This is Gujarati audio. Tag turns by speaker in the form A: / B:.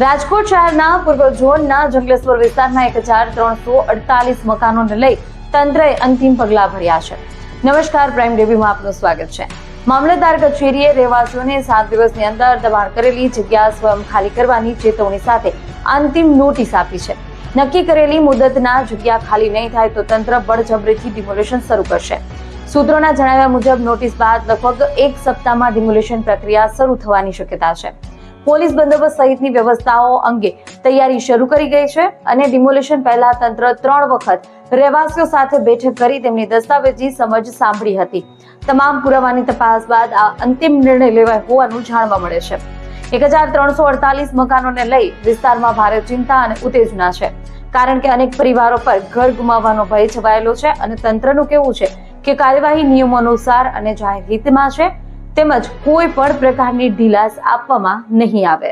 A: રાજકોટ શહેરના પૂર્વ ઝોનના જંગલેશ્વર વિસ્તારના 1348 મકાનોને લઈ તંત્રએ અંતિમ પગલાં ભર્યા છે. નમસ્કાર, પ્રાઇમ ટીવીમાં આપનું સ્વાગત છે. મામલતદાર કચેરીએ રહેવાસીઓને 7 દિવસની અંદર દબાણ કરેલી જગ્યા સ્વયં ખાલી કરવાની ચેતવણી સાથે અંતિમ નોટિસ આપી છે. નક્કી કરેલી મુદતના જગ્યા ખાલી નહીં થાય તો તંત્ર બળજબરીથી ડિમોલેશન શરૂ કરશે. સૂત્રોના જણાવ્યા મુજબ નોટિસ બાદ લગભગ 1 સપ્તાહમાં ડિમોલેશન પ્રક્રિયા શરૂ થવાની શક્યતા છે. પોલીસ બંદોબસ્ત સહિતની વ્યવસ્થાઓ અંગે તૈયારી શરૂ કરી ગઈ છે અને ડિમોલેશન પહેલા તંત્ર 3 વખત રહેવાસીઓ સાથે બેઠક કરી તેમની દસ્તાવેજી સમજ સાંભળી હતી. તમામ પુરાવાની તપાસ બાદ આ અંતિમ નિર્ણય લેવાયો હોવાનું જાણવા મળે છે. 1348 મકાનોને લઈ વિસ્તારમાં ભારે ચિંતા અને ઉત્તેજના છે, કારણ કે અનેક પરિવારો પર ઘર ગુમાવવાનો ભય છવાયેલો છે અને તંત્રનું કહેવું છે કે કાર્યવાહી નિયમો અનુસાર અને જાહેર હિતમાં છે, તેમજ કોઈ પણ પ્રકારની ઢીલાસ આપવામાં નહીં આવે.